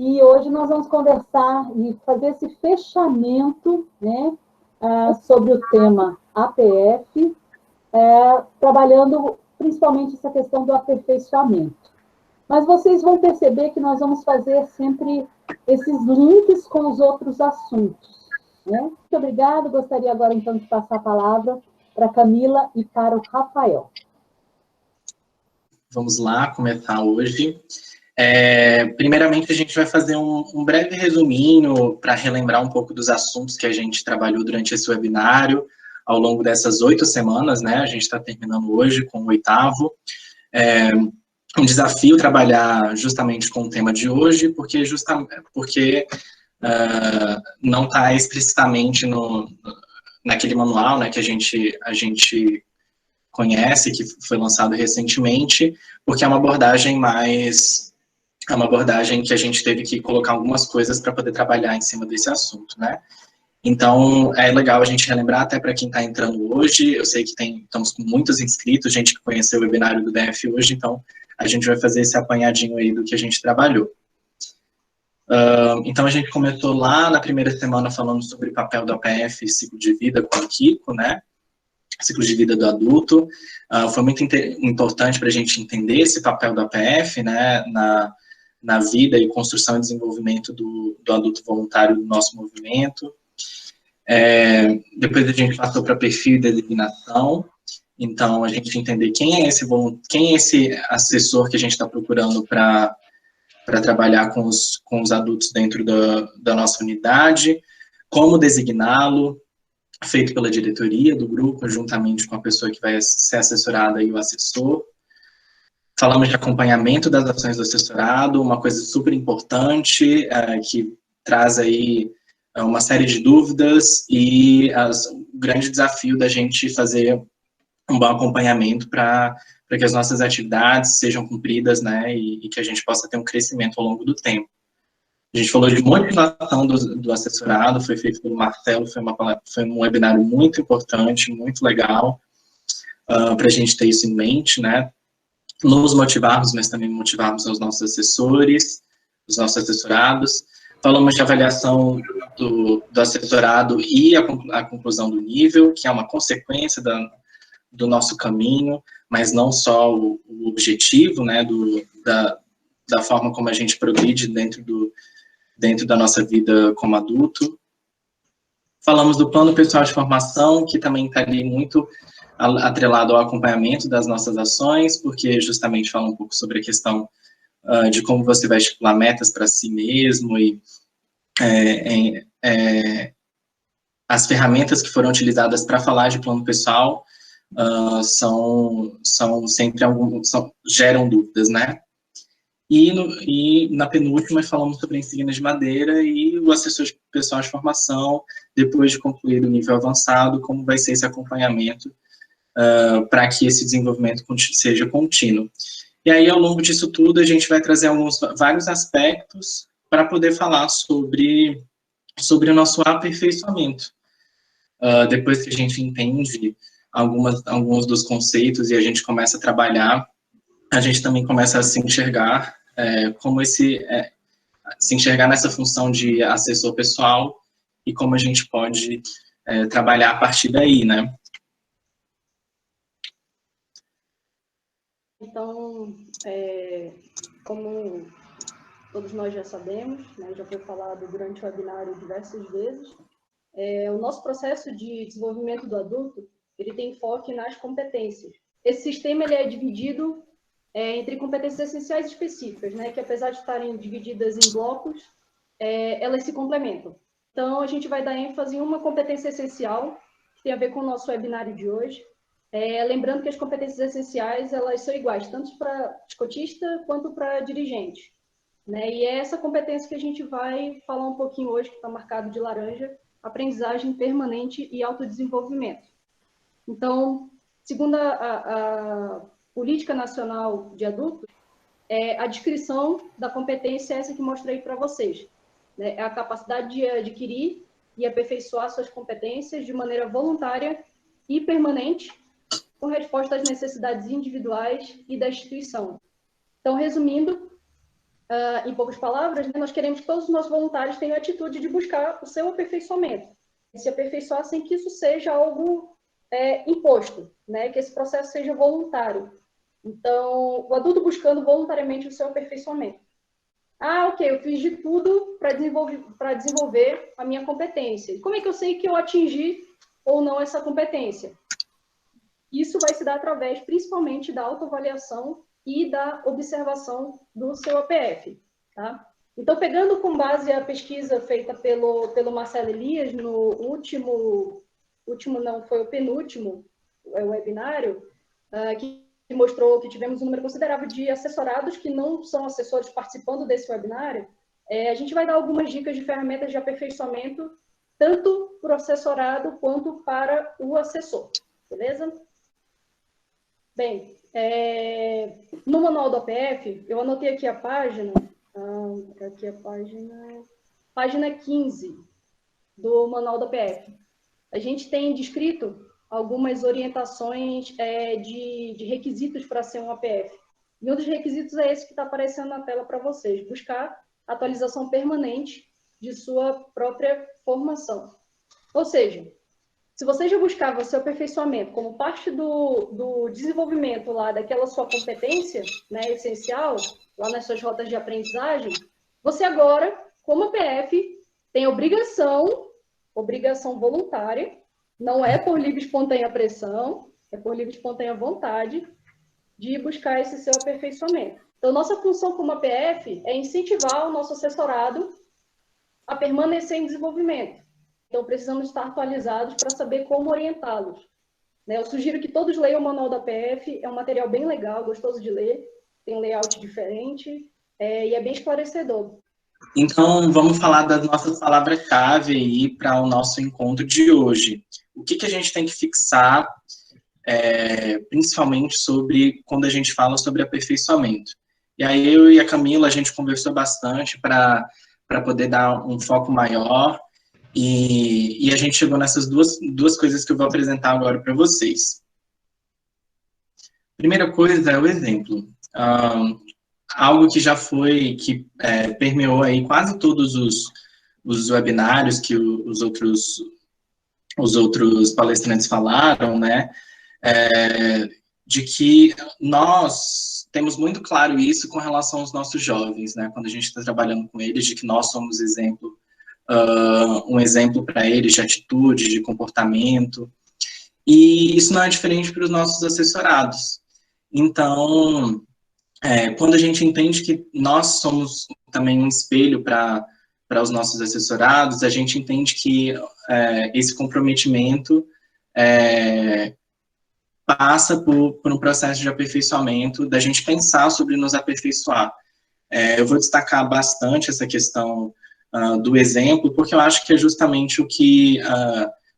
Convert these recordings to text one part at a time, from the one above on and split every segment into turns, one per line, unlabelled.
E hoje nós vamos conversar e fazer esse fechamento, né, sobre o tema APF, trabalhando principalmente essa questão do aperfeiçoamento. Mas vocês vão perceber que nós vamos fazer sempre esses links com os outros assuntos, né? Muito obrigada. Gostaria agora, então, de passar a palavra para a Camila e para o Rafael.
Vamos lá começar hoje. Primeiramente, a gente vai fazer um breve resuminho para relembrar um pouco dos assuntos que a gente trabalhou durante esse webinário ao longo dessas 8 semanas, né? A gente está terminando hoje com o 8º. Um desafio trabalhar justamente com o tema de hoje, porque não está explicitamente naquele manual, né, que a gente conhece, que foi lançado recentemente, porque é uma abordagem que a gente teve que colocar algumas coisas para poder trabalhar em cima desse assunto, né? Então, é legal a gente relembrar até para quem está entrando hoje. Eu sei que estamos com muitos inscritos, gente que conheceu o webinário do DF hoje, então a gente vai fazer esse apanhadinho aí do que a gente trabalhou. Então, a gente começou lá na primeira semana falando sobre o papel do APF, ciclo de vida com o Kiko, né? Ciclo de vida do adulto. Foi muito importante para a gente entender esse papel do APF, né? Na vida e construção e desenvolvimento do adulto voluntário do nosso movimento. Depois a gente passou para perfil e designação. Então, a gente entender quem é esse assessor que a gente está procurando para trabalhar com os adultos dentro da nossa unidade, como designá-lo, feito pela diretoria do grupo, juntamente com a pessoa que vai ser assessorada e o assessor. Falamos de acompanhamento das ações do assessorado, uma coisa super importante, que traz aí uma série de dúvidas e o grande desafio da gente fazer um bom acompanhamento para que as nossas atividades sejam cumpridas, né, e que a gente possa ter um crescimento ao longo do tempo. A gente falou de motivação do assessorado, foi feito pelo Marcelo, foi um webinário muito importante, muito legal, para a gente ter isso em mente, né, nos motivarmos, mas também motivarmos os nossos assessores, os nossos assessorados. Falamos de avaliação do assessorado e a conclusão do nível, que é uma consequência do nosso caminho, mas não só o objetivo, né, da forma como a gente progride dentro da nossa vida como adulto. Falamos do plano pessoal de formação, que também está ali muito atrelado ao acompanhamento das nossas ações, porque justamente fala um pouco sobre a questão de como você vai estipular metas para si mesmo e as ferramentas que foram utilizadas para falar de plano pessoal são sempre geram dúvidas, né? E na penúltima falamos sobre a insígnia de madeira e o assessor pessoal de formação, depois de concluir o nível avançado, como vai ser esse acompanhamento para que esse desenvolvimento seja contínuo. E aí, ao longo disso tudo, a gente vai trazer vários aspectos para poder falar sobre o nosso aperfeiçoamento. Depois que a gente entende alguns dos conceitos e a gente começa a trabalhar, a gente também começa a se enxergar se enxergar nessa função de assessor pessoal e como a gente pode trabalhar a partir daí, né?
Então, como todos nós já sabemos, né, já foi falado durante o webinário diversas vezes, o nosso processo de desenvolvimento do adulto, ele tem enfoque nas competências. Esse sistema ele é dividido entre competências essenciais e específicas, né, que apesar de estarem divididas em blocos, elas se complementam. Então, a gente vai dar ênfase em uma competência essencial, que tem a ver com o nosso webinário de hoje, lembrando que as competências essenciais, elas são iguais, tanto para escotista quanto para dirigente, né? E é essa competência que a gente vai falar um pouquinho hoje, que está marcado de laranja, aprendizagem permanente e autodesenvolvimento. Então, segundo a Política Nacional de Adultos, a descrição da competência é essa que mostrei para vocês, né? É a capacidade de adquirir e aperfeiçoar suas competências de maneira voluntária e permanente, com resposta às necessidades individuais e da instituição. Então, resumindo, Em poucas palavras, né, nós queremos que todos os nossos voluntários tenham a atitude de buscar o seu aperfeiçoamento, se aperfeiçoar sem que isso seja algo imposto, né, que esse processo seja voluntário. Então, o adulto buscando voluntariamente o seu aperfeiçoamento. Ok, eu fiz de tudo para desenvolver a minha competência. E como é que eu sei que eu atingi ou não essa competência? Isso vai se dar através, principalmente, da autoavaliação e da observação do seu APF. Tá? Então, pegando com base a pesquisa feita pelo Marcelo Elias no último não, foi o penúltimo webinário, que mostrou que tivemos um número considerável de assessorados que não são assessores participando desse webinário, a gente vai dar algumas dicas de ferramentas de aperfeiçoamento, tanto para o assessorado quanto para o assessor, beleza? Bem, no manual do APF, eu anotei aqui a página, página 15 do manual do APF. A gente tem descrito algumas orientações de requisitos para ser um APF. E um dos requisitos é esse que está aparecendo na tela para vocês, buscar atualização permanente de sua própria formação. Ou seja, se você já buscava seu aperfeiçoamento como parte do desenvolvimento lá daquela sua competência, né, essencial, lá nas suas rotas de aprendizagem, você agora, como APF, tem obrigação voluntária, não é por livre e espontânea pressão, é por livre e espontânea vontade de buscar esse seu aperfeiçoamento. Então, nossa função como APF é incentivar o nosso assessorado a permanecer em desenvolvimento. Então, precisamos estar atualizados para saber como orientá-los. Eu sugiro que todos leiam o manual da APF, é um material bem legal, gostoso de ler, tem um layout diferente e é bem esclarecedor.
Então, vamos falar das nossas palavras-chave aí para o nosso encontro de hoje. O que a gente tem que fixar, principalmente sobre quando a gente fala sobre aperfeiçoamento. E aí eu e a Camila, a gente conversou bastante para poder dar um foco maior e a gente chegou nessas duas coisas que eu vou apresentar agora para vocês. Primeira coisa é o exemplo. Algo que já permeou aí quase todos os webinários que os outros palestrantes falaram, né, de que nós temos muito claro isso com relação aos nossos jovens, né, quando a gente está trabalhando com eles, de que nós somos um exemplo para eles de atitude, de comportamento, e isso não é diferente para os nossos assessorados. Então, quando a gente entende que nós somos também um espelho para os nossos assessorados, a gente entende que esse comprometimento passa por um processo de aperfeiçoamento, da gente pensar sobre nos aperfeiçoar. Eu vou destacar bastante essa questão do exemplo, porque eu acho que é justamente o que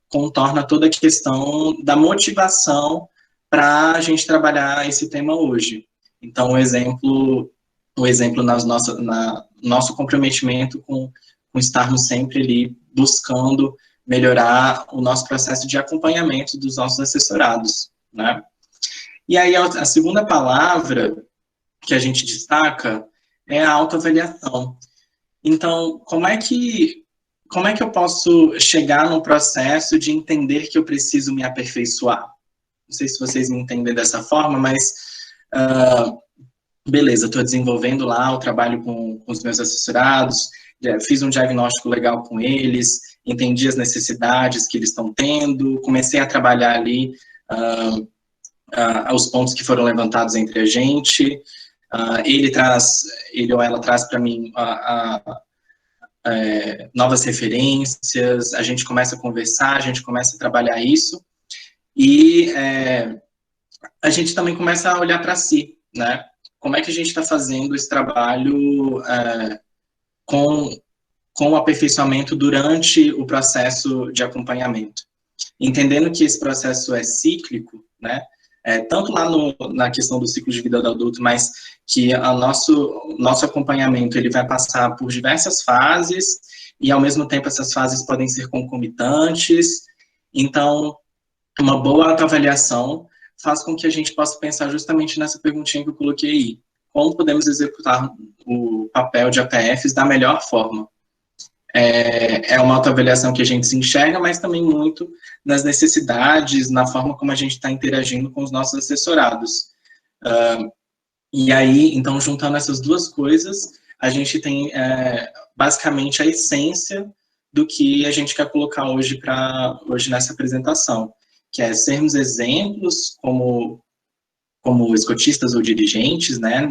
contorna toda a questão da motivação para a gente trabalhar esse tema hoje. Então, o exemplo nosso comprometimento com estarmos sempre ali buscando melhorar o nosso processo de acompanhamento dos nossos assessorados, né? E aí, a segunda palavra que a gente destaca é a autoavaliação. Então, como é que eu posso chegar no processo de entender que eu preciso me aperfeiçoar? Não sei se vocês me entendem dessa forma, mas beleza, estou desenvolvendo lá o trabalho com os meus assessorados, fiz um diagnóstico legal com eles, entendi as necessidades que eles estão tendo, comecei a trabalhar ali os pontos que foram levantados entre a gente, ele ou ela traz para mim novas referências, a gente começa a conversar, a gente começa a trabalhar isso, e a gente também começa a olhar para si, né? Como é que a gente está fazendo esse trabalho com o aperfeiçoamento durante o processo de acompanhamento? Entendendo que esse processo é cíclico, né? Tanto lá na questão do ciclo de vida do adulto, mas que nosso acompanhamento ele vai passar por diversas fases e, ao mesmo tempo, essas fases podem ser concomitantes. Então, uma boa autoavaliação faz com que a gente possa pensar justamente nessa perguntinha que eu coloquei aí. como podemos executar o papel de APFs da melhor forma. É uma autoavaliação que a gente se enxerga, mas também muito nas necessidades, na forma como a gente está interagindo com os nossos assessorados. E aí, então, juntando essas duas coisas, a gente tem basicamente a essência do que a gente quer colocar hoje nessa apresentação, que é sermos exemplos como escotistas ou dirigentes, né,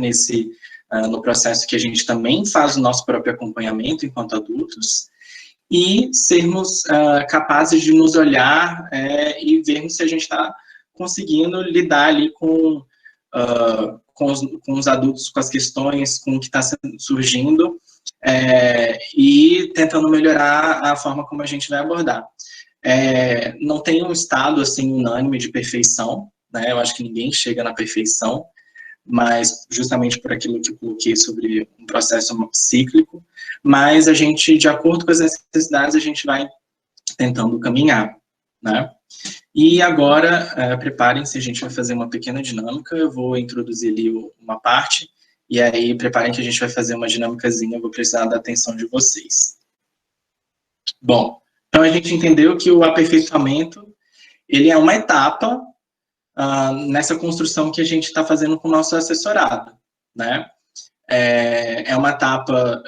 no processo que a gente também faz o nosso próprio acompanhamento enquanto adultos, e sermos capazes de nos olhar e vermos se a gente está conseguindo lidar ali com os adultos, com as questões, com o que está surgindo, e tentando melhorar a forma como a gente vai abordar. Não tem um estado assim unânime de perfeição, né? Eu acho que ninguém chega na perfeição, mas justamente por aquilo que eu coloquei sobre um processo cíclico, mas a gente, de acordo com as necessidades, a gente vai tentando caminhar, né? E agora, preparem-se, a gente vai fazer uma pequena dinâmica, eu vou introduzir ali uma parte, e aí preparem que a gente vai fazer uma dinâmicazinha, eu vou precisar da atenção de vocês. Bom, então a gente entendeu que o aperfeiçoamento, ele é uma etapa nessa construção que a gente está fazendo com o nosso assessorado, né? É uma etapa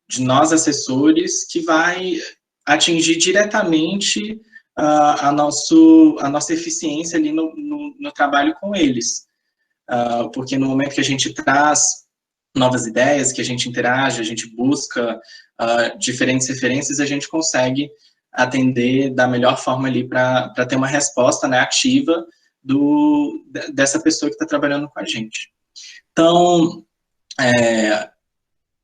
de nós, assessores, que vai atingir diretamente a nossa eficiência ali no trabalho com eles. Porque no momento que a gente traz novas ideias, que a gente interage, a gente busca diferentes referências, a gente consegue atender da melhor forma ali para ter uma resposta, né, ativa dessa pessoa que está trabalhando com a gente. Então,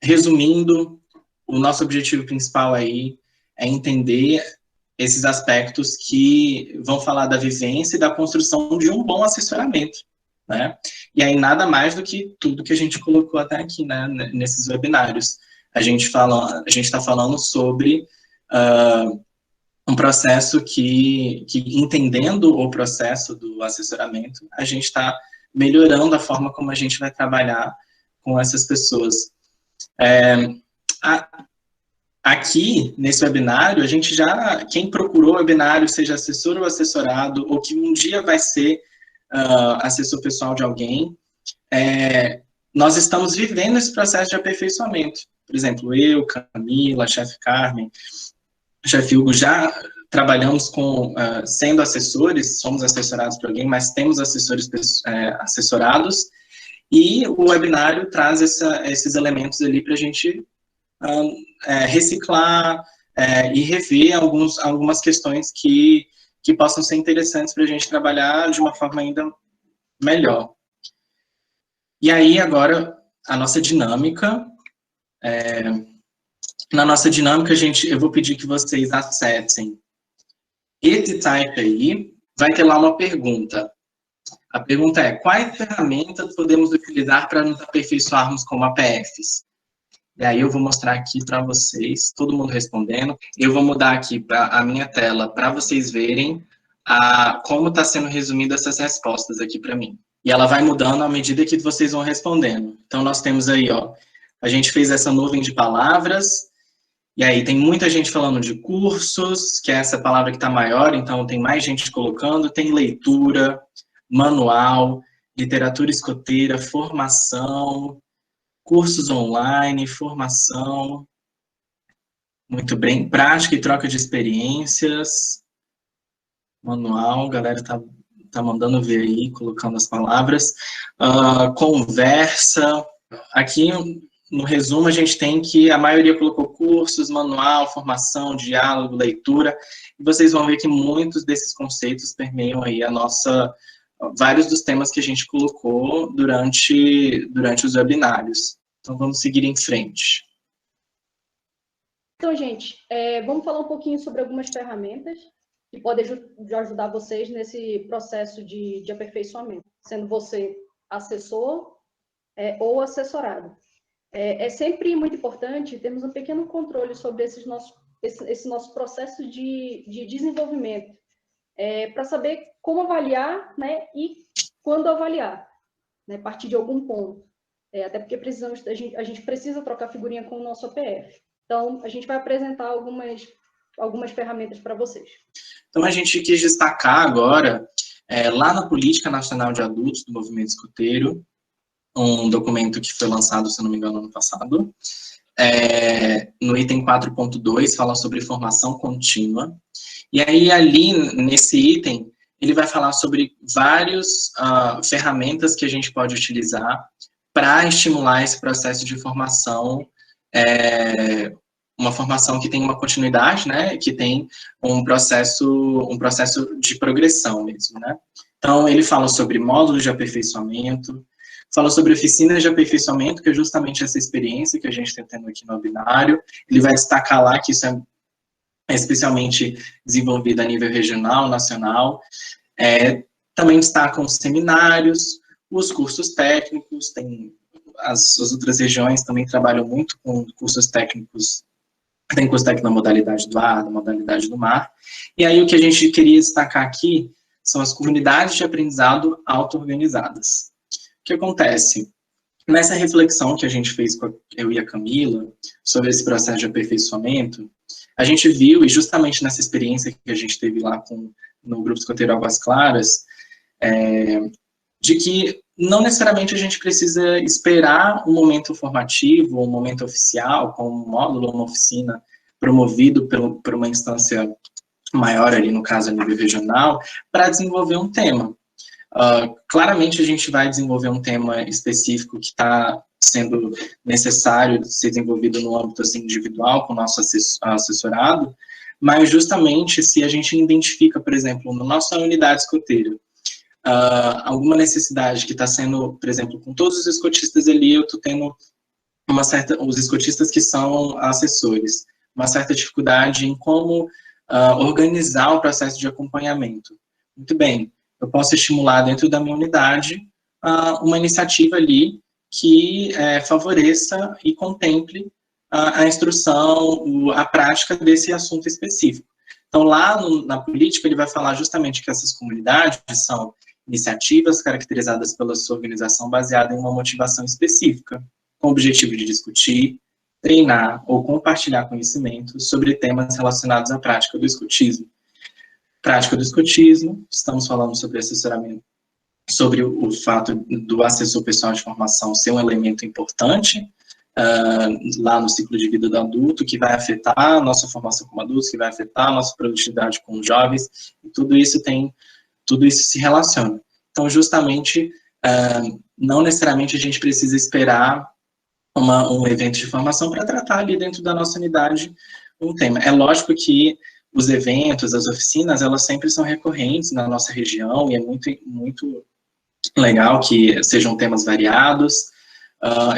resumindo, o nosso objetivo principal aí é entender esses aspectos que vão falar da vivência e da construção de um bom assessoramento, né? E aí nada mais do que tudo que a gente colocou até aqui, né, nesses webinários. A gente está falando sobre um processo que entendendo o processo do assessoramento, a gente está melhorando a forma como a gente vai trabalhar com essas pessoas. Aqui, nesse webinário, a gente quem procurou o webinário, seja assessor ou assessorado, ou que um dia vai ser assessor pessoal de alguém, nós estamos vivendo esse processo de aperfeiçoamento. Por exemplo, eu, Camila, chefe Carmen, chefe Hugo, já trabalhamos sendo assessores, somos assessorados por alguém, mas temos assessores assessorados, e o webinário traz esses elementos ali para a gente reciclar e rever algumas questões que possam ser interessantes para a gente trabalhar de uma forma ainda melhor. E aí, agora, a nossa dinâmica. Na nossa dinâmica, eu vou pedir que vocês acessem esse site aí, vai ter lá uma pergunta. A pergunta é: quais ferramentas podemos utilizar para nos aperfeiçoarmos como APFs? E aí eu vou mostrar aqui para vocês, todo mundo respondendo. Eu vou mudar aqui a minha tela para vocês verem como está sendo resumidas essas respostas aqui para mim. E ela vai mudando à medida que vocês vão respondendo. Então, nós temos aí, ó, a gente fez essa nuvem de palavras, e aí tem muita gente falando de cursos, que é essa palavra que está maior, então tem mais gente colocando, tem leitura, manual, literatura escoteira, formação, cursos online, formação, muito bem, prática e troca de experiências, manual, galera tá mandando ver aí, colocando as palavras, conversa, aqui no resumo a gente tem que a maioria colocou cursos, manual, formação, diálogo, leitura, e vocês vão ver que muitos desses conceitos permeiam aí vários dos temas que a gente colocou durante os webinários. Então, vamos seguir em frente.
Então, gente, vamos falar um pouquinho sobre algumas ferramentas que podem ajudar vocês nesse processo de aperfeiçoamento, sendo você assessor ou assessorado. É sempre muito importante termos um pequeno controle sobre esse nosso processo de desenvolvimento, para saber como avaliar, né, e quando avaliar, né, a partir de algum ponto. até porque a gente precisa trocar figurinha com o nosso APF. Então, a gente vai apresentar algumas ferramentas para vocês.
Então, a gente quis destacar agora, lá na Política Nacional de Adultos do Movimento Escoteiro, um documento que foi lançado, se não me engano, ano passado, no item 4.2, fala sobre formação contínua. E aí, ali, nesse item, ele vai falar sobre várias ferramentas que a gente pode utilizar para estimular esse processo de formação, uma formação que tem uma continuidade, né, que tem um processo de progressão mesmo, né. Então, ele fala sobre módulos de aperfeiçoamento, fala sobre oficinas de aperfeiçoamento, que é justamente essa experiência que a gente está tendo aqui no webinário. Ele vai destacar lá que isso é especialmente desenvolvido a nível regional, nacional. Também destacam os seminários, os cursos técnicos, tem as outras regiões também trabalham muito com cursos técnicos, tem curso técnico na modalidade do ar, na modalidade do mar. E aí o que a gente queria destacar aqui são as comunidades de aprendizado auto-organizadas. O que acontece? Nessa reflexão que a gente fez eu e a Camila sobre esse processo de aperfeiçoamento, a gente viu, e justamente nessa experiência que a gente teve lá no Grupo Escoteiro Águas Claras, de que não necessariamente a gente precisa esperar um momento formativo, um momento oficial, como um módulo ou uma oficina promovido por uma instância maior ali, no caso, a nível regional, para desenvolver um tema. Claramente a gente vai desenvolver um tema específico que está sendo necessário ser desenvolvido no âmbito assim, individual, com o nosso assessorado, mas justamente se a gente identifica, por exemplo, na nossa unidade escoteira, alguma necessidade que está sendo, por exemplo, com todos os escotistas ali, eu estou tendo os escotistas que são assessores, uma certa dificuldade em como organizar o processo de acompanhamento. Muito bem, eu posso estimular dentro da minha unidade uma iniciativa ali que favoreça e contemple a instrução, a prática desse assunto específico. Então, lá na política, ele vai falar justamente que essas comunidades são iniciativas caracterizadas pela sua organização baseada em uma motivação específica, com o objetivo de discutir, treinar ou compartilhar conhecimentos sobre temas relacionados à prática do escotismo. Prática do escotismo, estamos falando sobre assessoramento, sobre o fato do assessor pessoal de formação ser um elemento importante lá no ciclo de vida do adulto, que vai afetar a nossa formação como adultos, que vai afetar a nossa produtividade com os jovens, e tudo isso se relaciona. Então, justamente, não necessariamente a gente precisa esperar um evento de formação para tratar ali dentro da nossa unidade um tema. É lógico que os eventos, as oficinas, elas sempre são recorrentes na nossa região, e é muito, muito legal que sejam temas variados.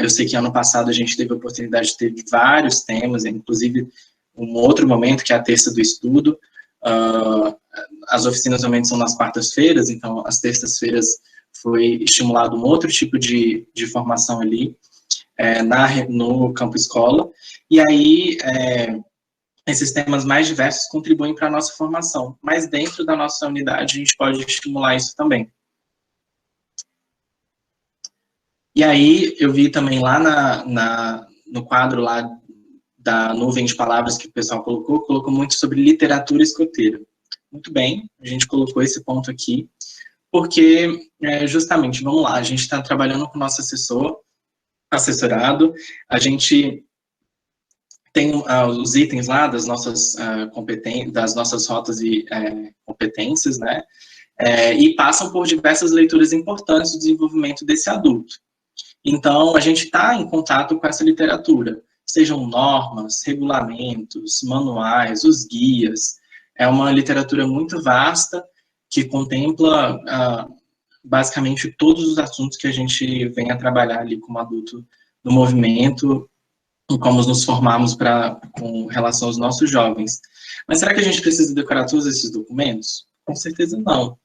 Eu sei que ano passado a gente teve a oportunidade de ter vários temas, inclusive um outro momento, que é a terça do estudo. As oficinas normalmente são nas quartas-feiras, então as terças-feiras foi estimulado um outro tipo de formação ali, no campo escola. E aí, esses temas mais diversos contribuem para a nossa formação, mas dentro da nossa unidade a gente pode estimular isso também. E aí, eu vi também lá no quadro lá da nuvem de palavras que o pessoal colocou muito sobre literatura escoteira. Muito bem, a gente colocou esse ponto aqui, porque, justamente, vamos lá, a gente está trabalhando com o nosso assessorado, a gente tem os itens lá das nossas das nossas rotas e competências, né, e passam por diversas leituras importantes do desenvolvimento desse adulto. Então, a gente está em contato com essa literatura, sejam normas, regulamentos, manuais, os guias. É uma literatura muito vasta que contempla basicamente todos os assuntos que a gente vem a trabalhar ali como adulto no movimento, e como nos formamos com relação aos nossos jovens. Mas será que a gente precisa decorar todos esses documentos? Com certeza não.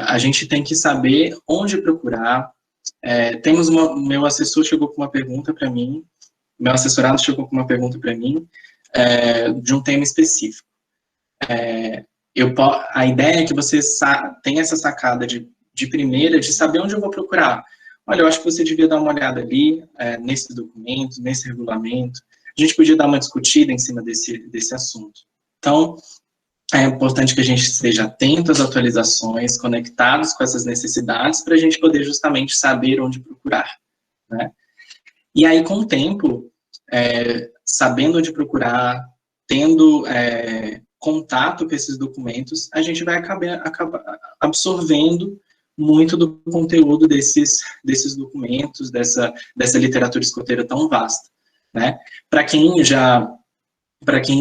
A gente tem que saber onde procurar. Meu assessor chegou com uma pergunta para mim, meu assessorado chegou com uma pergunta para mim, de um tema específico. A ideia é que você tenha essa sacada de primeira, de saber onde eu vou procurar. olha, eu acho que você devia dar uma olhada ali, nesse documento, nesse regulamento, a gente podia dar uma discutida em cima desse assunto. Então, é importante que a gente esteja atento às atualizações, conectados com essas necessidades, para a gente poder justamente saber onde procurar, né? E aí, com o tempo, sabendo onde procurar, tendo contato com esses documentos, a gente vai acabar absorvendo muito do conteúdo desses documentos, dessa literatura escoteira tão vasta, né? Para quem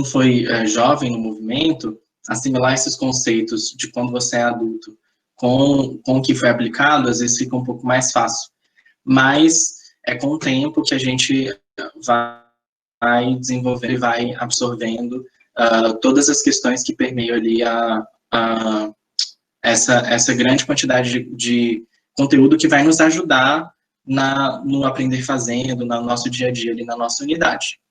foi jovem no movimento, assimilar esses conceitos de quando você é adulto com o que foi aplicado, às vezes fica um pouco mais fácil. Mas é com o tempo que a gente vai desenvolvendo e vai absorvendo todas as questões que permeiam ali essa grande quantidade de conteúdo que vai nos ajudar no aprender fazendo, no nosso dia a dia, ali na nossa unidade.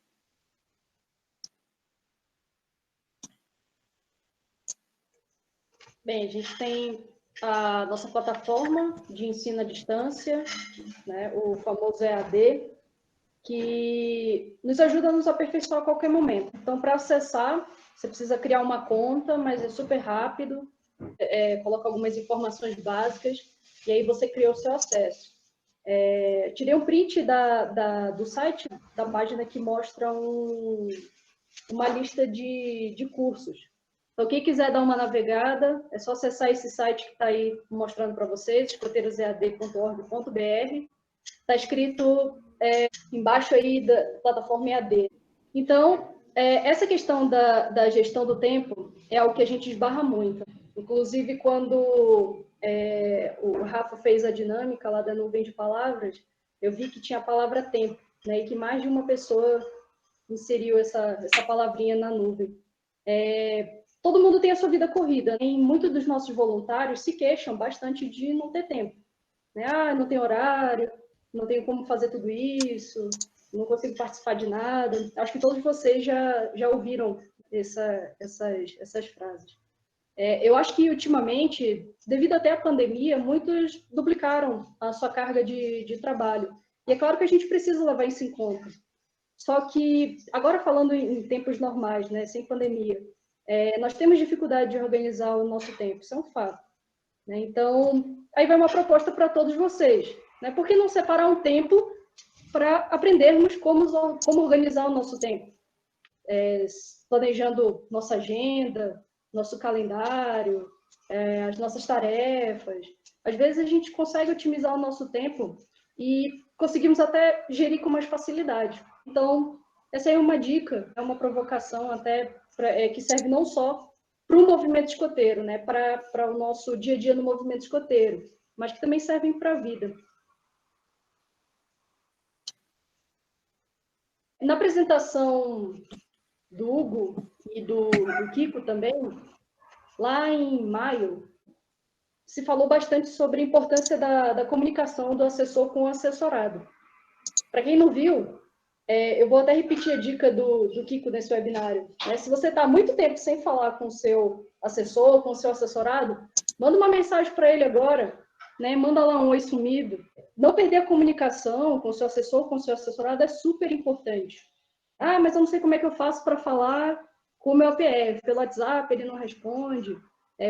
Bem, a gente tem a nossa plataforma de ensino à distância, né, o famoso EAD, que nos ajuda a nos aperfeiçoar a qualquer momento. Então, para acessar, você precisa criar uma conta, mas é super rápido, coloca algumas informações básicas, e aí você criou o seu acesso. Tirei um print do site, da página que mostra uma lista de cursos. Então, quem quiser dar uma navegada, é só acessar esse site que está aí mostrando para vocês, escoteirosEAD.org.br. Está escrito embaixo aí da plataforma EAD. Então, essa questão da gestão do tempo é algo que a gente esbarra muito. Inclusive, quando o Rafa fez a dinâmica lá da nuvem de palavras, eu vi que tinha a palavra tempo, né, e que mais de uma pessoa inseriu essa palavrinha na nuvem. Todo mundo tem a sua vida corrida, e muitos dos nossos voluntários se queixam bastante de não ter tempo. Né? Não tem horário, não tenho como fazer tudo isso, não consigo participar de nada. Acho que todos vocês já ouviram essas frases. Eu acho que, ultimamente, devido até à pandemia, muitos duplicaram a sua carga de trabalho. E é claro que a gente precisa levar isso em conta. Só que, agora falando em tempos normais, né, sem pandemia, nós temos dificuldade de organizar o nosso tempo, isso é um fato. Né? Então, aí vai uma proposta para todos vocês. Né? Por que não separar um tempo para aprendermos como organizar o nosso tempo? Planejando nossa agenda, nosso calendário, as nossas tarefas. Às vezes a gente consegue otimizar o nosso tempo e conseguimos até gerir com mais facilidade. Então, essa aí é uma dica, é uma provocação até que serve não só para o movimento escoteiro, né, para o nosso dia a dia no movimento escoteiro, mas que também servem para a vida. Na apresentação do Hugo e do Kiko também, lá em maio, se falou bastante sobre a importância da comunicação do assessor com o assessorado. Para quem não viu, eu vou até repetir a dica do Kiko nesse webinário. Se você está há muito tempo sem falar com o seu assessor, com o seu assessorado, manda uma mensagem para ele agora, né? Manda lá um oi sumido. Não perder a comunicação com o seu assessor, com o seu assessorado é super importante. Mas eu não sei como é que eu faço para falar com o meu APF. Pelo WhatsApp ele não responde,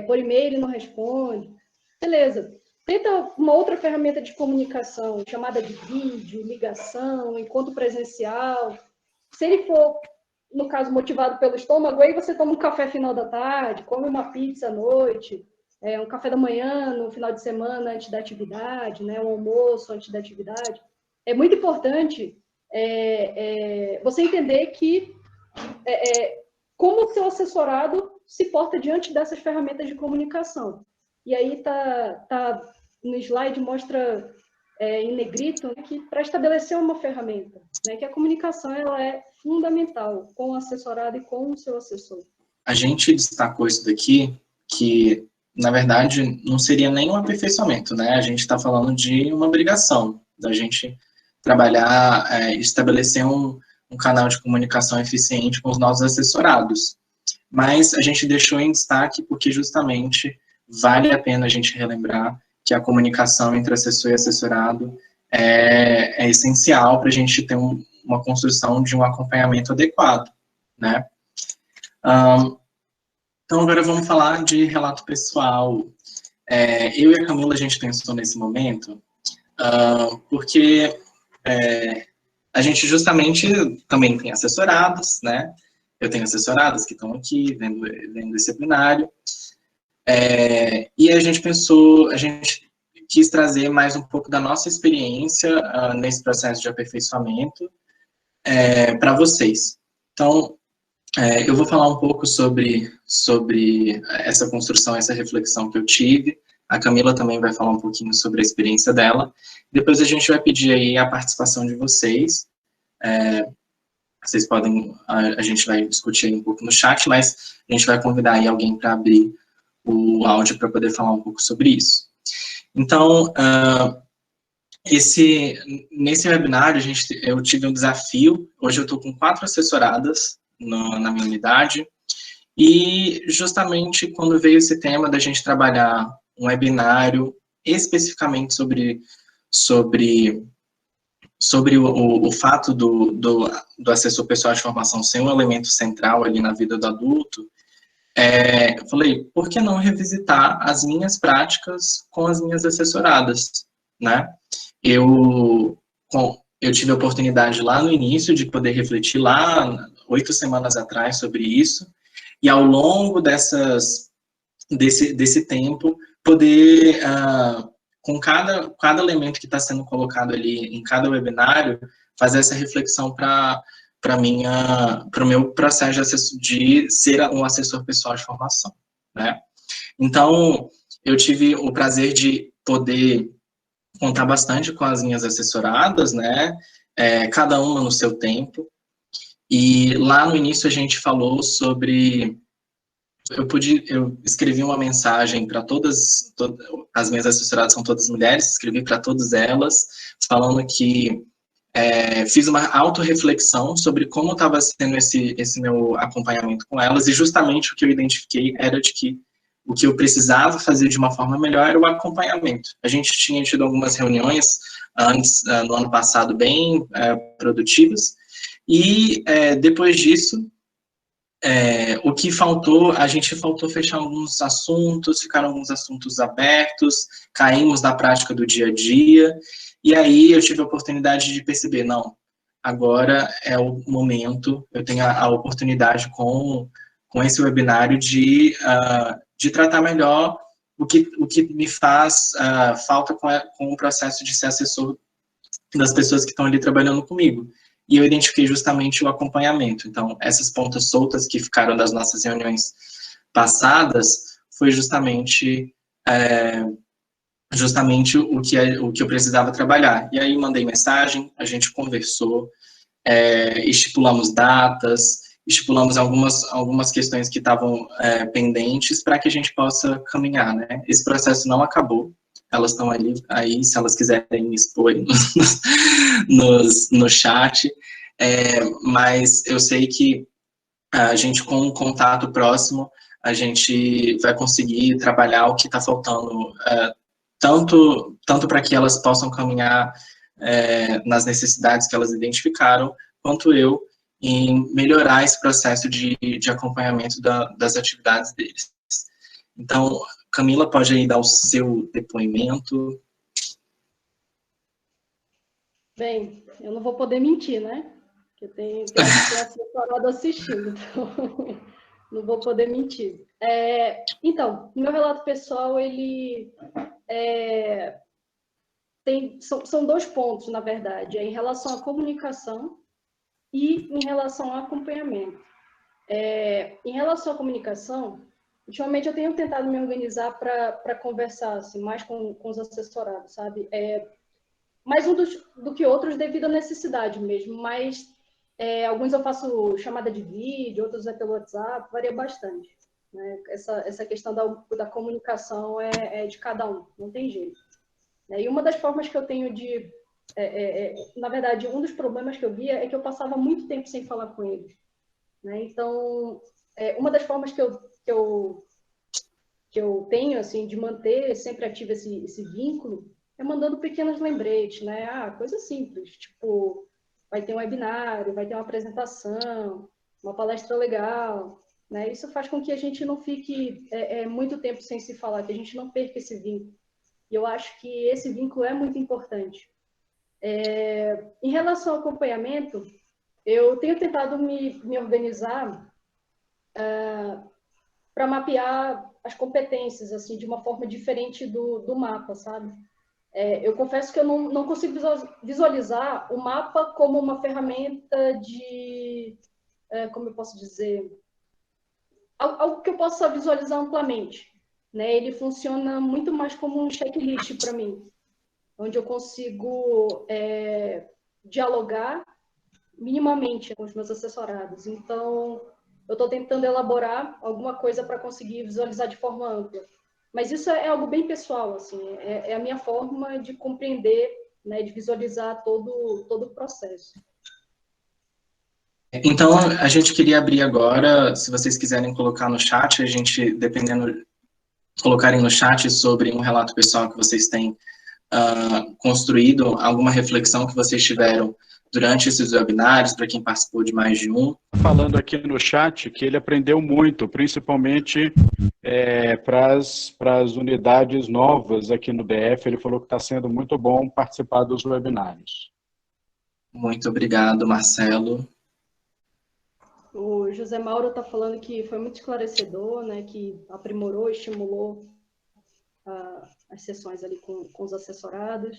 por e-mail ele não responde. Beleza. Tenta uma outra ferramenta de comunicação, chamada de vídeo, ligação, encontro presencial. Se ele for, no caso, motivado pelo estômago, aí você toma um café final da tarde, come uma pizza à noite, um café da manhã no final de semana antes da atividade, né, um almoço antes da atividade. É muito importante você entender que como o seu assessorado se porta diante dessas ferramentas de comunicação. E aí tá no slide, mostra em negrito, né, que para estabelecer uma ferramenta, né, que a comunicação ela é fundamental com o assessorado e com o seu assessor.
A gente destacou isso daqui, que, na verdade, não seria nem um aperfeiçoamento, né? A gente está falando de uma obrigação, da gente trabalhar, estabelecer um canal de comunicação eficiente com os nossos assessorados. Mas a gente deixou em destaque porque, justamente, vale a pena a gente relembrar que a comunicação entre assessor e assessorado é essencial para a gente ter uma construção de um acompanhamento adequado, né? Então, agora vamos falar de relato pessoal. Eu e a Camila, a gente pensou nesse momento, porque a gente justamente também tem assessorados, né? Eu tenho assessoradas que estão aqui vendo esse webinário, e a gente quis trazer mais um pouco da nossa experiência nesse processo de aperfeiçoamento para vocês. Então, eu vou falar um pouco sobre essa construção, essa reflexão que eu tive. A Camila também vai falar um pouquinho sobre a experiência dela. Depois a gente vai pedir aí a participação de vocês. Vocês podem, a gente vai discutir aí um pouco no chat, mas a gente vai convidar aí alguém para abrir o áudio para poder falar um pouco sobre isso. Então, nesse webinário, eu tive um desafio. Hoje eu estou com 4 assessoradas na minha unidade, e justamente quando veio esse tema da gente trabalhar um webinário especificamente sobre o fato do assessor pessoal de formação ser um elemento central ali na vida do adulto, eu falei, por que não revisitar as minhas práticas com as minhas assessoradas, né? Eu tive a oportunidade lá no início de poder refletir lá, 8 semanas atrás, sobre isso, e ao longo desse tempo, poder, com cada elemento que está sendo colocado ali em cada webinário, fazer essa reflexão para o meu processo de ser um assessor pessoal de formação, né? Então, eu tive o prazer de poder contar bastante com as minhas assessoradas, né? Cada uma no seu tempo. E lá no início a gente falou sobre... Eu escrevi uma mensagem para todas as minhas assessoradas são todas mulheres, escrevi para todas elas, falando que fiz uma autorreflexão sobre como estava sendo esse meu acompanhamento com elas, e justamente o que eu identifiquei era de que o que eu precisava fazer de uma forma melhor era o acompanhamento. A gente tinha tido algumas reuniões antes, no ano passado, bem produtivas, e depois disso, o que faltou, a gente faltou fechar alguns assuntos, ficaram alguns assuntos abertos, caímos na prática do dia a dia, e aí eu tive a oportunidade de perceber, não, agora é o momento, eu tenho a oportunidade com esse webinário de tratar melhor o que me faz falta com o processo de ser assessor das pessoas que estão ali trabalhando comigo. E eu identifiquei justamente o acompanhamento. Então, essas pontas soltas que ficaram das nossas reuniões passadas foi justamente o que eu precisava trabalhar. E aí mandei mensagem, a gente conversou, estipulamos datas, estipulamos algumas questões que estavam pendentes para que a gente possa caminhar, né? Esse processo não acabou, elas estão aí, se elas quiserem me expor no chat, mas eu sei que a gente, com um contato próximo, a gente vai conseguir trabalhar o que está faltando, tanto para que elas possam caminhar nas necessidades que elas identificaram, quanto eu em melhorar esse processo de acompanhamento das atividades deles. Então, Camila, pode aí dar o seu depoimento.
Bem, eu não vou poder mentir, né? Porque tem assessorado assistindo, então não vou poder mentir. Então, meu relato pessoal, ele são 2 pontos, na verdade, em relação à comunicação e em relação ao acompanhamento. Em relação à comunicação, ultimamente eu tenho tentado me organizar para conversar assim, mais com os assessorados, sabe? Mais do que outros devido à necessidade mesmo, mas alguns eu faço chamada de vídeo, outros é pelo WhatsApp, varia bastante, né? Essa questão da comunicação é de cada um, não tem jeito. E uma das formas que eu tenho na verdade, um dos problemas que eu via é que eu passava muito tempo sem falar com eles, né? Então, uma das formas que eu tenho, assim, de manter sempre ativo esse vínculo é mandando pequenos lembretes, né? Coisa simples, tipo, vai ter um webinário, vai ter uma apresentação, uma palestra legal, né? Isso faz com que a gente não fique muito tempo sem se falar, que a gente não perca esse vínculo. E eu acho que esse vínculo é muito importante. Em relação ao acompanhamento, eu tenho tentado me organizar para mapear as competências assim de uma forma diferente do mapa, sabe? Eu confesso que eu não consigo visualizar o mapa como uma ferramenta de, como eu posso dizer, algo que eu possa visualizar amplamente, né? Ele funciona muito mais como um checklist para mim, onde eu consigo dialogar minimamente com os meus assessorados. Então, eu estou tentando elaborar alguma coisa para conseguir visualizar de forma ampla. Mas isso é algo bem pessoal, assim, é a minha forma de compreender, né, de visualizar todo o processo.
Então, a gente queria abrir agora, se vocês quiserem colocar no chat, a gente, dependendo, colocarem no chat sobre um relato pessoal que vocês têm construído, alguma reflexão que vocês tiveram durante esses webinários, para quem participou de mais de um.
Falando aqui no chat que ele aprendeu muito, principalmente para as unidades novas aqui no DF, ele falou que está sendo muito bom participar dos webinários.
Muito obrigado, Marcelo.
O José Mauro está falando que foi muito esclarecedor, né, que aprimorou, estimulou as sessões ali com os assessorados.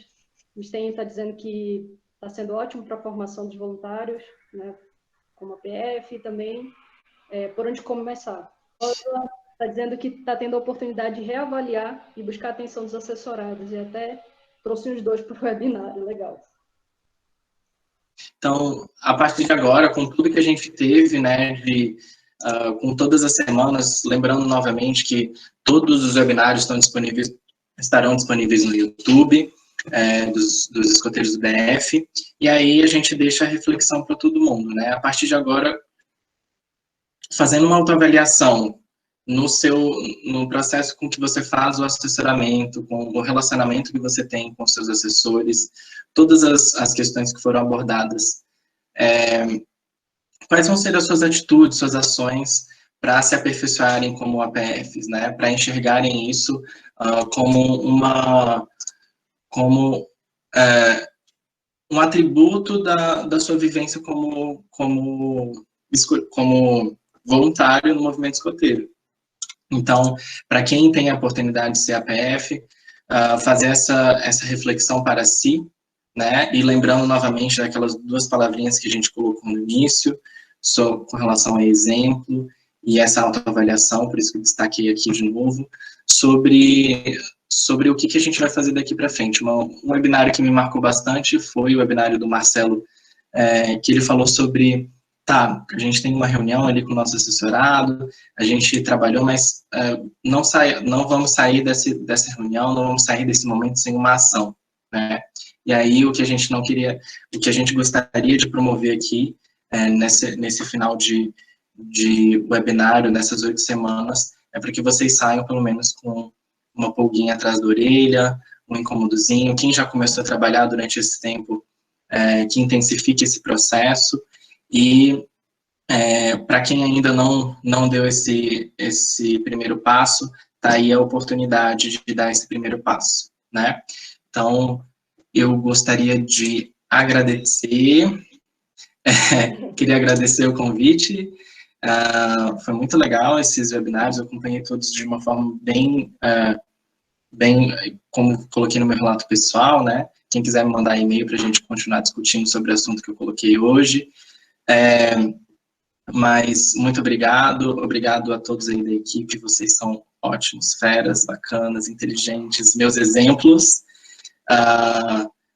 O Stein está dizendo que está sendo ótimo para a formação dos voluntários, né, como a PF também, por onde começar. Está dizendo que está tendo a oportunidade de reavaliar e buscar a atenção dos assessorados, e até trouxe os dois para o webinário, legal.
Então, a partir de agora, com tudo que a gente teve, né, com todas as semanas, lembrando novamente que todos os webinários estarão disponíveis no YouTube, dos escoteiros do DF, e aí a gente deixa a reflexão para todo mundo, né? A partir de agora, fazendo uma autoavaliação no processo com que você faz o assessoramento, com o relacionamento que você tem com seus assessores, todas as questões que foram abordadas, quais vão ser as suas atitudes, suas ações para se aperfeiçoarem como APFs, né? Para enxergarem isso como um atributo da sua vivência como voluntário no movimento escoteiro. Então, para quem tem a oportunidade de ser APF, fazer essa reflexão para si, né? E lembrando novamente daquelas duas palavrinhas que a gente colocou no início, com relação a exemplo e essa autoavaliação, por isso que eu destaquei aqui de novo, sobre o que a gente vai fazer daqui para frente. Um webinário que me marcou bastante foi o webinário do Marcelo, que ele falou sobre, a gente tem uma reunião ali com o nosso assessorado, a gente trabalhou, mas não vamos sair dessa reunião, não vamos sair desse momento sem uma ação, né? E aí, o que a gente não queria, o que a gente gostaria de promover aqui, nesse final de webinário, nessas 8 semanas, é para que vocês saiam, pelo menos, com uma pulguinha atrás da orelha, um incômodozinho. Quem já começou a trabalhar durante esse tempo, que intensifique esse processo. E, para quem ainda não deu esse primeiro passo, tá aí a oportunidade de dar esse primeiro passo, né? Então, eu gostaria de agradecer, queria agradecer o convite, foi muito legal esses webinários, eu acompanhei todos de uma forma bem, como coloquei no meu relato pessoal, né? Quem quiser me mandar e-mail para a gente continuar discutindo sobre o assunto que eu coloquei hoje. Mas muito obrigado a todos aí da equipe, vocês são ótimos, feras, bacanas, inteligentes, meus exemplos.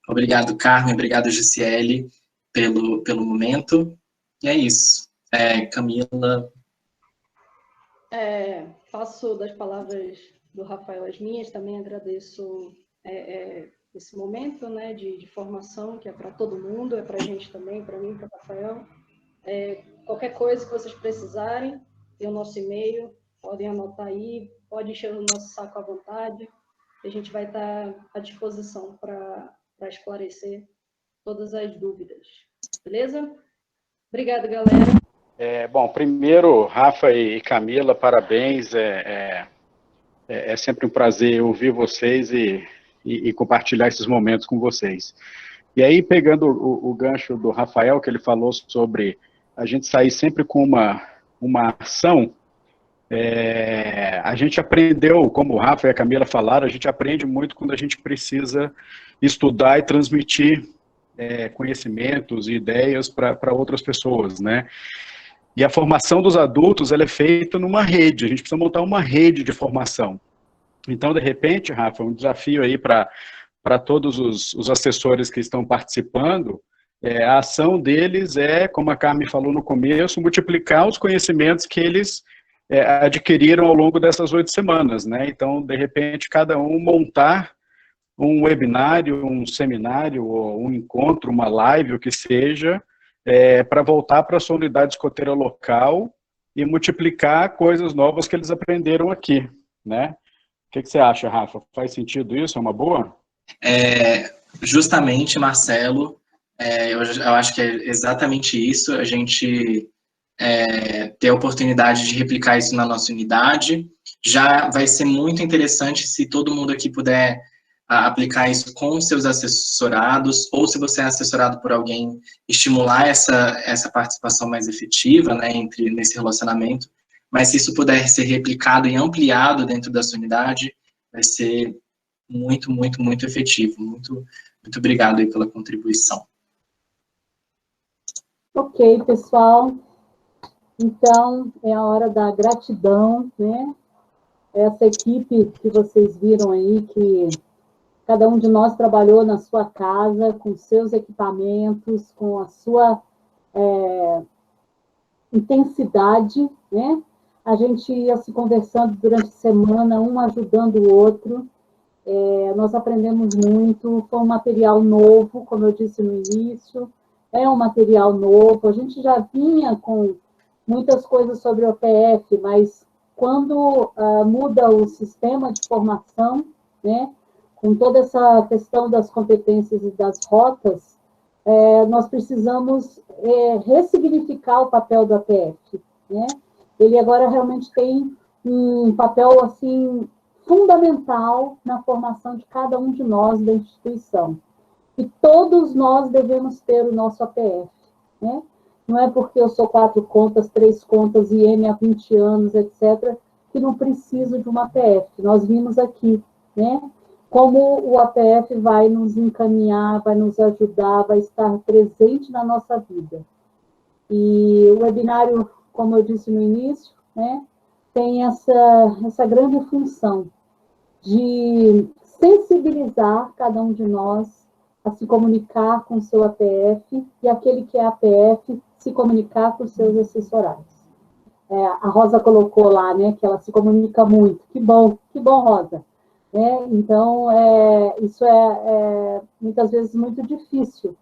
Obrigado, Carmen, obrigado, Gisele, pelo momento. E é isso. Camila.
Faço das palavras do Rafael as minhas, também agradeço esse momento, né, de formação, que é para todo mundo, é para a gente também, para mim, para o Rafael. Qualquer coisa que vocês precisarem, tem o nosso e-mail, podem anotar aí, pode encher o nosso saco à vontade. a gente vai estar à disposição para esclarecer todas as dúvidas. Beleza? Obrigada, galera.
Bom, primeiro, Rafa e Camila, parabéns. É sempre um prazer ouvir vocês e compartilhar esses momentos com vocês. E aí, pegando o gancho do Rafael, que ele falou sobre a gente sair sempre com uma ação, a gente aprendeu, como o Rafa e a Camila falaram, a gente aprende muito quando a gente precisa estudar e transmitir conhecimentos e ideias para outras pessoas, né? E a formação dos adultos, ela é feita numa rede, a gente precisa montar uma rede de formação. Então, de repente, Rafa, um desafio aí para todos os assessores que estão participando, a ação deles como a Carmen falou no começo, multiplicar os conhecimentos que eles adquiriram ao longo dessas 8 semanas, né? Então, de repente, cada um montar um webinário, um seminário, ou um encontro, uma live, o que seja, para voltar para a sua unidade escoteira local e multiplicar coisas novas que eles aprenderam aqui, né? O que você acha, Rafa? Faz sentido isso? É uma boa?
Justamente, Marcelo, eu acho que é exatamente isso, a gente ter a oportunidade de replicar isso na nossa unidade. Já vai ser muito interessante se todo mundo aqui puder aplicar isso com seus assessorados, ou se você é assessorado por alguém, estimular essa participação mais efetiva, né, nesse relacionamento. Mas se isso puder ser replicado e ampliado dentro da sua unidade, vai ser muito, muito, muito efetivo. Muito, muito obrigado aí pela contribuição.
Ok, pessoal. Então, é a hora da gratidão, né? Essa equipe que vocês viram aí, que cada um de nós trabalhou na sua casa, com seus equipamentos, com a sua intensidade, né? A gente ia se conversando durante a semana, um ajudando o outro. Nós aprendemos muito, foi um material novo, como eu disse no início, é um material novo. A gente já vinha com muitas coisas sobre o OPF, mas quando muda o sistema de formação, né, com toda essa questão das competências e das rotas, nós precisamos ressignificar o papel do APF, né? Ele agora realmente tem um papel, assim, fundamental na formação de cada um de nós da instituição. E todos nós devemos ter o nosso APF, né? Não é porque eu sou 4 contas, 3 contas, IM há 20 anos, etc., que não preciso de uma APF. Nós vimos aqui, né? Como o APF vai nos encaminhar, vai nos ajudar, vai estar presente na nossa vida. E o webinário, como eu disse no início, né, tem essa grande função de sensibilizar cada um de nós a se comunicar com o seu APF e aquele que é APF se comunicar com os seus assessorados. A Rosa colocou lá, né, que ela se comunica muito. Que bom, Rosa. Então, isso muitas vezes muito difícil,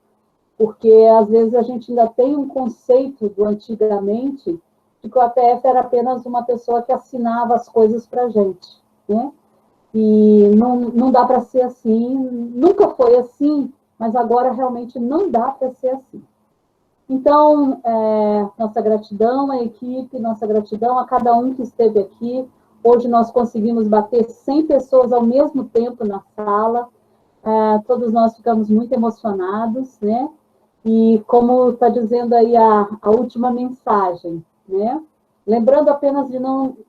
porque às vezes a gente ainda tem um conceito do antigamente de que o APF era apenas uma pessoa que assinava as coisas para a gente, né? E não dá para ser assim, nunca foi assim, mas agora realmente não dá para ser assim. Então, nossa gratidão à equipe, nossa gratidão a cada um que esteve aqui. Hoje nós conseguimos bater 100 pessoas ao mesmo tempo na sala. Todos nós ficamos muito emocionados, né? E como está dizendo aí a última mensagem, né? Lembrando apenas de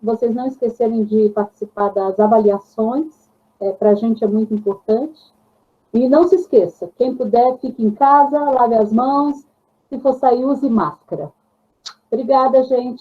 vocês não esquecerem de participar das avaliações, para a gente é muito importante. E não se esqueça, quem puder, fique em casa, lave as mãos, se for sair, use máscara. Obrigada, gente.